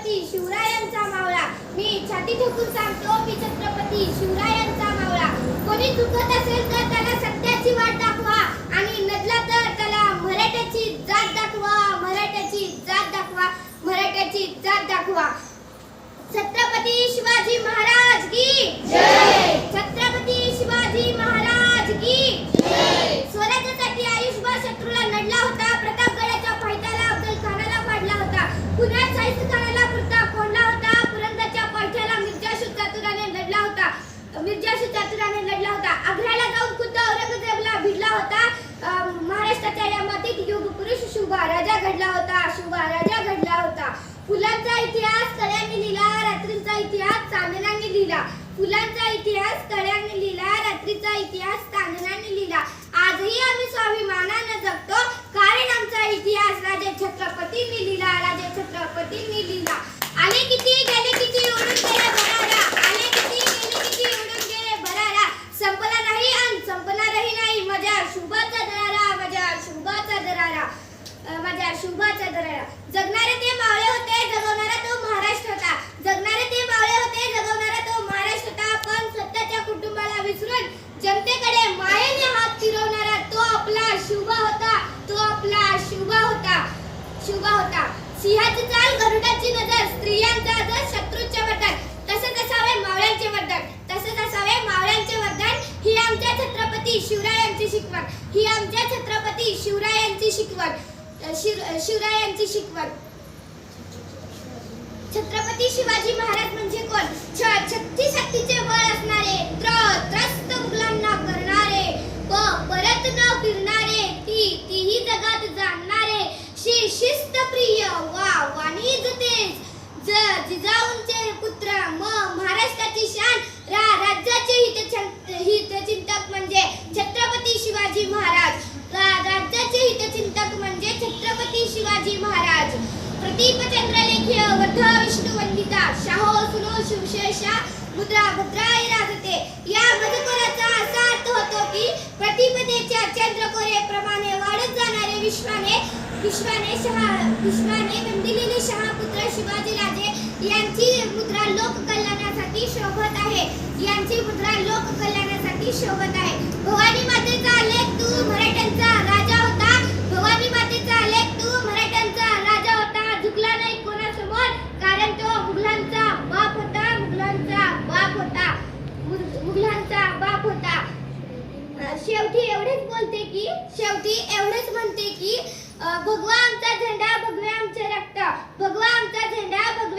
छत्रपती शिवरायांचा मावळा. मी छाती ठोकून सांगतो, मी छत्रपती शिवरायांचा मावळा. कोणी चुकत असेल तर त्याला सत्याची वाट दाखवा आणि नडला तर त्याला मराठ्याची जात दाखवा, मराठ्याची जात दाखवा, मराठ्याची जात दाखवा. छत्रपती शिवाजी महाराज की जय. छत्रपती शिवाजी महाराज की जय. स्वराज्यासाठी आयुष्यभर शत्रूला नडला होता. प्रतापगडाच्या पायथ्याला अफजल खानाला पाडला होता. पुण्यात शाहिस्त खानाला पुरता कोंडला होता. पुरंदरच्या पायथ्याला मिर्जाशू चातुर्याने लढला होता. आग्र्याला जाऊन खुद्द औरंगजेबला भिडला होता. महाराष्ट्राच्या या मातीत युगपुरुष शुभा राजा घडला होता, शुभा राजा घडला होता. फुलांचा इतिहास कळ्यांनी लिहिला, रात्रीचा इतिहास चांदण्याने लिहिला. फुलांचा इतिहास कळ्यांनी लिहिला, रात्रीचा इतिहास चांदण्याने लिहिला. आजही आम्ही स्वाभिमानाने जगतो, कारण आमचा इतिहास राजे छत्रपतींनी लिहिला, राजे छत्रपतींनी लिहिला. आले किती गेले किती उडून गेले भरारा, आले किती गेले किती उडून गेले भरारा. संपला नाही आणि संपणारही नाही माझ्या शुभाचा दरारा, माझ्या शुभाचा दरारा, माझ्या शुभाचा दरारा. जगणारे ते मावळे होते, जगवणारा तो महाराष्ट्र होता. जगणारे ते मावळे होते, जगवणारा तो महाराष्ट्र होता. पण स्वतःच्या कुटुंबाला विसरून जनतेकडे मायेने हात फिरवणारा तो आपला शुभा होता, तो आपला शुभा होता, शुभा होता. सिंहाची चाल, गरुडाची नजर, स्त्रियांचा आदर, शत्रूचे वर्धन, तसेच असावे मावळ्यांचे वर्धन, तसेच असावे मावळ्यांचे वर्धन. ही आमच्या छत्रपती शिवरायांची शिकवण, ही आमच्या छत्रपती शिवरायांची शिकवण, शिवरायांची शिकवण. छत्रपती शिवाजी महाराज म्हणजे कोण? छत्तीस हत्तीचे बळ असणारे, त्रस्त मुघलांना करणारे, परत न फिरणारे, तीही जगात जाणणारे, शिस्त प्रिय वाणीज तेज, जिजाऊंचे पुत्र, महाराष्ट्राची शान, राज्याचे हितचिंतक म्हणजे छत्रपती शिवाजी महाराज. राज्याचे हितचिंतक म्हणजे छत्रपती शिवाजी महाराज. प्रदीपचंद्र लेखी वध विष्णुवंदिता, शाहो सुनो शिवशेषा मुद्रा भद्राय राजते. या मजकुराचा असा अर्थ होतो की प्रतिपदेच्या चंद्रकोरे प्रमाणे वाढत जाणारे विश्वाने वंदिलेले शहापुत्र शिवाजीराजे यांची मुद्रा लोककल्याणासाठी शोभत आहे, यांची मुद्रा लोककल्याणासाठी शोभत आहे. भवानी मातेचा लेख तू मराठ्यांचा राजा होता, भवानी मातेचा लेख तू मराठ्यांचा राजा होता. झुकला नाही कोणासमोर, कारण तो मुघलांचा बाप होता, मुघलांचा बाप होता, मुघलांचा बाप होता. शेवटी एवढेच बोलते की, शेवटी एवढेच म्हणते की भगवा आमचा झेंडा, भगवे आमचे रक्त, भगवा आमचा झेंडा, भगवे